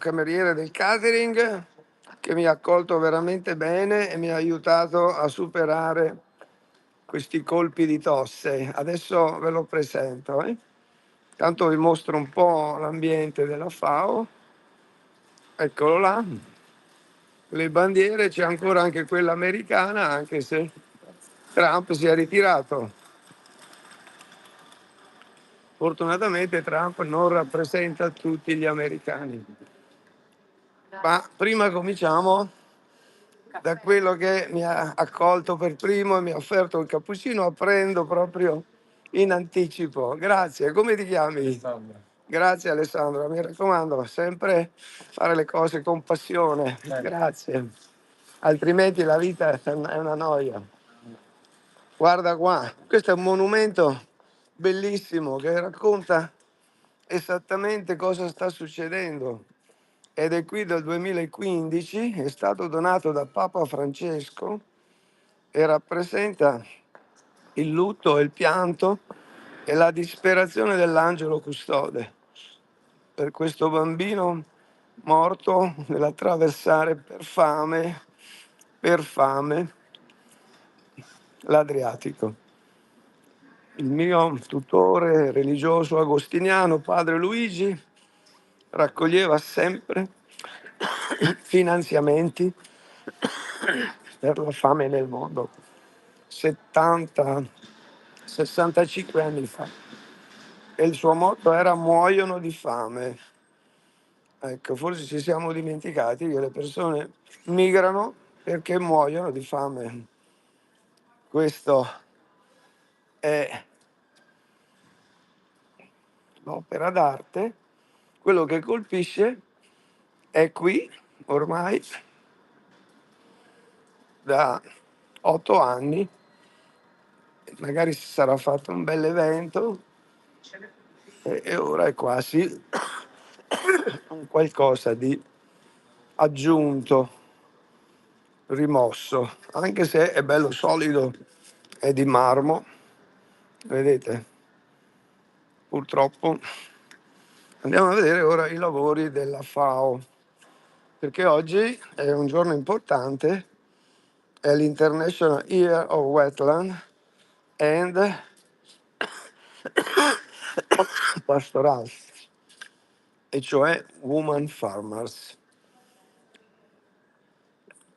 cameriere del catering, che mi ha accolto veramente bene e mi ha aiutato a superare questi colpi di tosse. Adesso ve lo presento. Tanto vi mostro un po' l'ambiente della FAO. Eccolo là. Le bandiere, c'è ancora anche quella americana, anche se Trump si è ritirato. Fortunatamente Trump non rappresenta tutti gli americani. Ma prima cominciamo da quello che mi ha accolto per primo e mi ha offerto il cappuccino, apprendo proprio in anticipo. Grazie, come ti chiami? Alessandro. Grazie Alessandro, mi raccomando, sempre fare le cose con passione. Grazie, altrimenti la vita è una noia. Guarda qua, questo è un monumento bellissimo che racconta esattamente cosa sta succedendo ed è qui dal 2015, è stato donato da Papa Francesco e rappresenta il lutto e il pianto e la disperazione dell'angelo custode per questo bambino morto nell'attraversare per fame l'Adriatico. Il mio tutore religioso agostiniano, padre Luigi, raccoglieva sempre finanziamenti per la fame nel mondo 65 anni fa. E il suo motto era muoiono di fame. Ecco, forse ci siamo dimenticati che le persone migrano perché muoiono di fame. Questo è l'opera d'arte. Quello che colpisce è qui ormai da 8 anni, magari si sarà fatto un bel evento e ora è quasi un qualcosa di aggiunto, rimosso, anche se è bello solido, è di marmo, vedete? Purtroppo andiamo a vedere ora i lavori della FAO, perché oggi è un giorno importante, è l'International Year of Wetland and Pastorals, e cioè Woman Farmers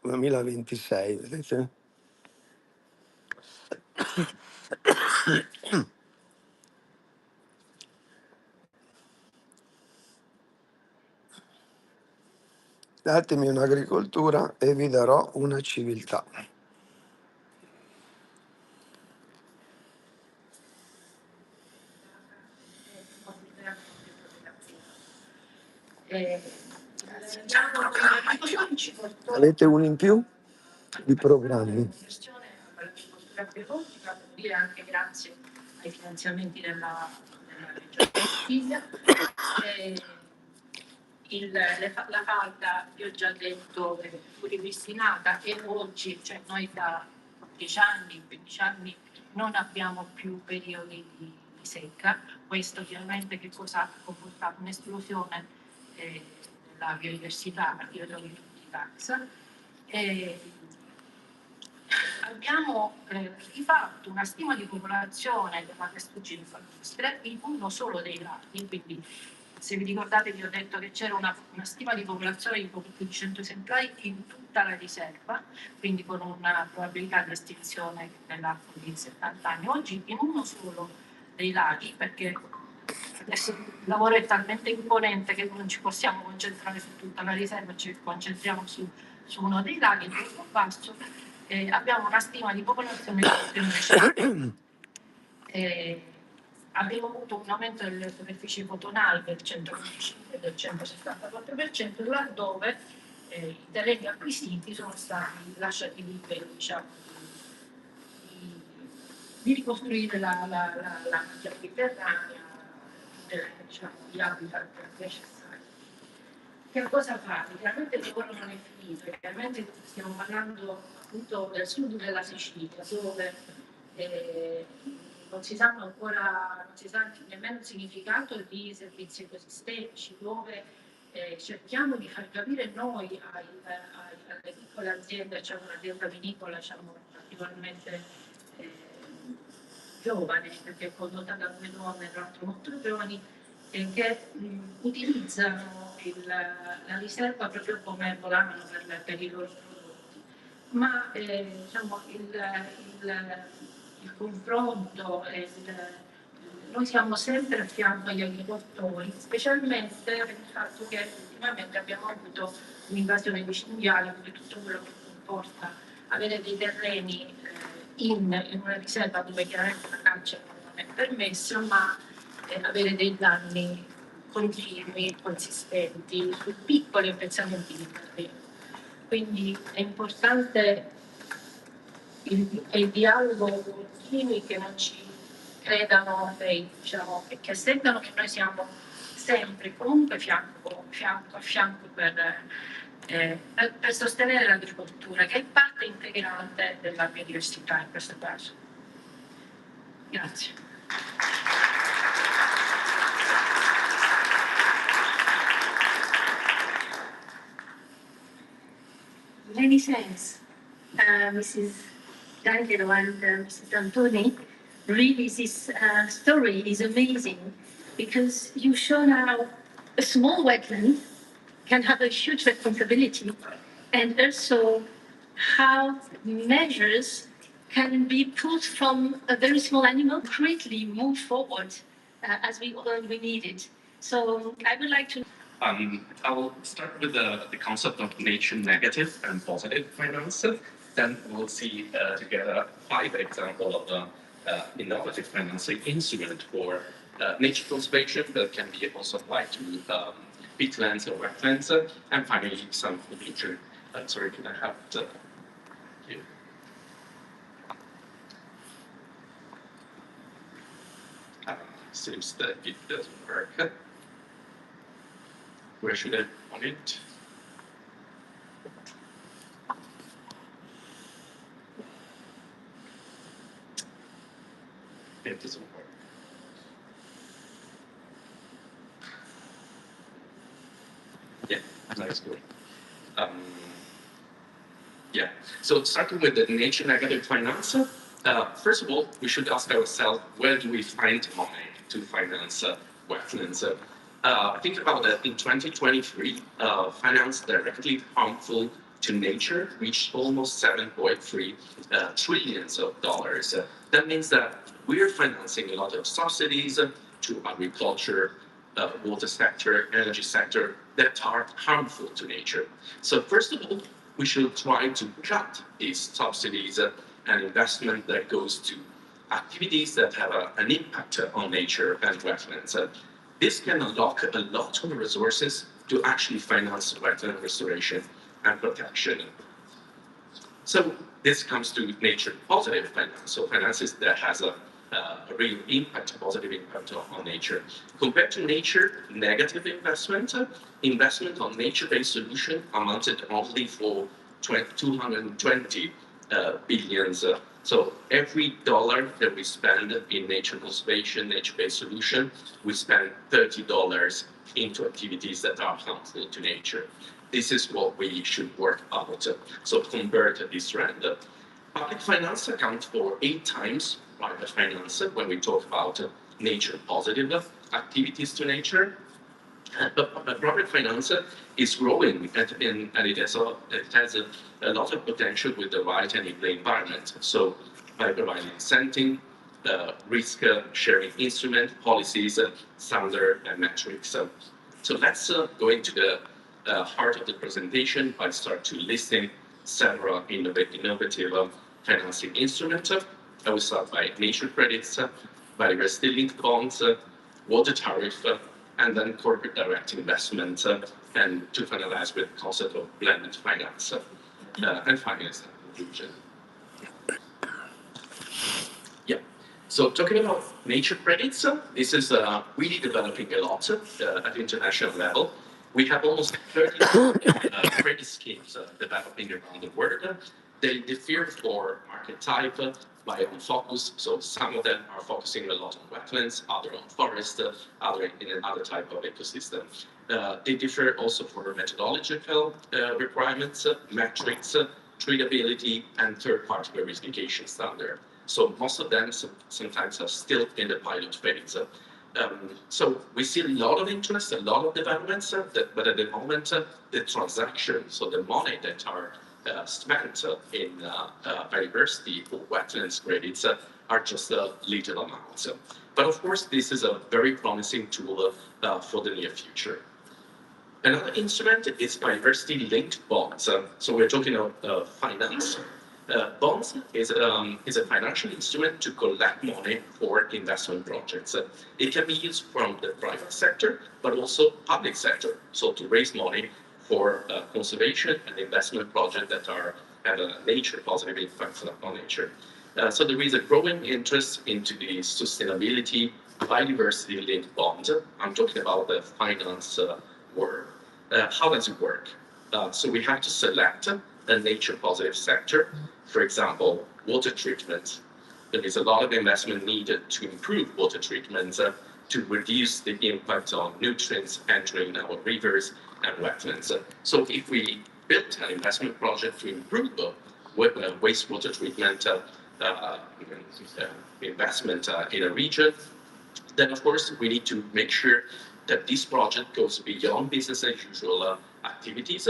2026, vedete? Datemi un'agricoltura e vi darò una civiltà. Avete uno in più di programmi. Anche grazie ai finanziamenti della regione Sicilia. La falda, vi ho già detto, è ripristinata e oggi, cioè noi da 10 anni, 15 anni non abbiamo più periodi di secca. Questo chiaramente che cosa ha comportato? Un'esplosione della biodiversità a livello di tutti i taxa. Abbiamo rifatto una stima di popolazione della testuggine palustre in uno solo dei lati, quindi se vi ricordate vi ho detto che c'era una stima di popolazione di poco più di 100 esemplari in tutta la riserva, quindi con una probabilità di estinzione nell'arco di 70 anni. Oggi in uno solo dei laghi, perché adesso il lavoro è talmente imponente che non ci possiamo concentrare su tutta la riserva, ci concentriamo su uno dei laghi, il Corpo Basso, abbiamo una stima di popolazione di più di 100. Abbiamo avuto un aumento delle superfici fotonali del 125 e del 174%, laddove i terreni acquisiti sono stati lasciati liberi, diciamo, di ricostruire la macchia mediterranea, diciamo, gli habitat necessari. Che cosa fate? Chiaramente il lavoro non è finito, chiaramente stiamo parlando appunto del sud della Sicilia, dove non si sa nemmeno il significato di servizi ecosistemici, dove cerchiamo di far capire noi alle piccole aziende, c'è un'azienda vinicola particolarmente eh, giovane, perché è condotta da 2 donne, tra l'altro molto giovani, che utilizzano la riserva proprio come volano per i loro prodotti. Ma diciamo, il confronto, noi siamo sempre a fianco agli agricoltori, specialmente per il fatto che ultimamente abbiamo avuto un'invasione di cinghiali, quindi tutto quello che comporta avere dei terreni in una riserva dove chiaramente la caccia non è permessa, ma avere dei danni continui, consistenti, su piccoli appezzamenti di terreno. Quindi è importante il dialogo continui, che non ci credano, diciamo, che assentano che noi siamo sempre comunque fianco a fianco per sostenere l'agricoltura, che è parte integrante della biodiversità in questo caso. Grazie. Many thanks, Mrs. D'Angelo and Mrs. Antoni. Really, this story is amazing because you show how a small wetland can have a huge responsibility, and also how measures can be pulled from a very small animal, greatly move forward as we need it. So I would like to. I'll start with the concept of nature negative and positive finance. Then we'll see together 5 examples of innovative financing instrument for nature conservation that can be also applied to peatlands or wetlands, and finally some future. Sorry, can I have the here? Seems that it doesn't work. Where should I put it? It doesn't work. Yeah, that's good. Yeah, so starting with the nature negative finance, first of all, we should ask ourselves, where do we find money to finance wetlands? Think about that in 2023, finance directly harmful to nature reached almost $7.3 trillion. That means that we're financing a lot of subsidies to agriculture, water sector, energy sector that are harmful to nature. So first of all, we should try to cut these subsidies and investment that goes to activities that have an impact on nature and wetlands. This can unlock a lot of resources to actually finance wetland restoration and protection. So this comes to nature positive finance, so finances that has a real impact, positive impact on nature. Compared to nature negative investment, investment on nature-based solution amounted only for 220 billions. So every dollar that we spend in nature conservation, nature-based solution, we spend $30 into activities that are harmful to nature. This is what we should work out. So convert this trend. Public finance accounts for 8 times private finance when we talk about nature positive activities to nature. But private finance is growing and it has a lot of potential with the right and in the environment. So by providing incentive, risk sharing instrument, policies, standard and metrics. So let's go into the heart of the presentation by start to listing several innovative financing instruments. I will start by nature credits, biodiversity-linked bonds, water tariff, and then corporate direct investment, and to finalize with the concept of blended finance, and finance conclusion. Yeah. So talking about nature credits, this is really developing a lot at the international level. We have almost 30 credit schemes developing around the world. They differ for market type, by own focus. So some of them are focusing a lot on wetlands, other on forest, other in another type of ecosystem. They differ also for methodological requirements, metrics, treatability, and third-party verification standard. So most of them sometimes are still in the pilot phase. So we see a lot of interest, a lot of developments, but at the moment, the transactions, so the money that are spent in biodiversity or wetlands credits are just little amounts. But of course, this is a very promising tool for the near future. Another instrument is biodiversity-linked bonds. So we're talking about finance. Bonds is a financial instrument to collect money for investment projects. It can be used from the private sector, but also public sector. So to raise money for conservation and investment projects that have a nature positive impact on nature. So there is a growing interest into the sustainability biodiversity-linked bond. I'm talking about the finance world. How does it work? So we have to select a nature positive sector. For example, water treatment. There is a lot of investment needed to improve water treatment to reduce the impact on nutrients entering our rivers and wetlands. So if we build an investment project to improve wastewater treatment investment in a region, then of course we need to make sure that this project goes beyond business as usual activities.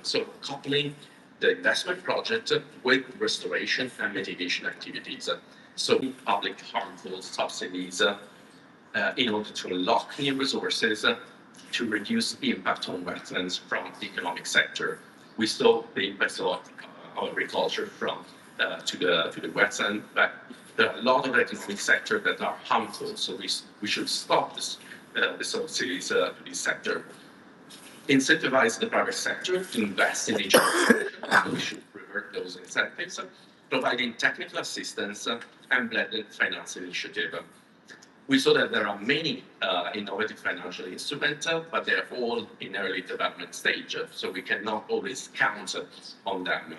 So coupling the investment project with restoration and mitigation activities. So public harmful subsidies in order to unlock new resources to reduce the impact on wetlands from the economic sector. We saw the impacts of agriculture from to the wetland, but there are a lot of economic sectors that are harmful, so we should stop the subsidies to this sector. Incentivize the private sector to invest in nature conservation. We should revert those incentives, providing technical assistance and blended finance initiative. We saw that there are many innovative financial instruments, but they're all in early development stage, so we cannot always count on them.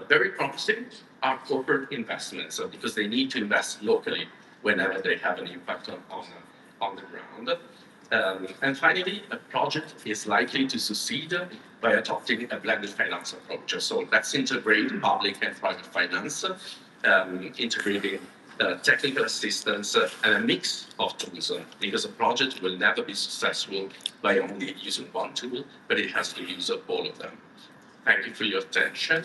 Very promising are corporate investments because they need to invest locally whenever they have an impact on the ground. And finally, a project is likely to succeed by adopting a blended finance approach. So let's integrate public and private finance, integrating technical assistance and a mix of tools, because a project will never be successful by only using one tool, but it has to use all of them. Thank you for your attention.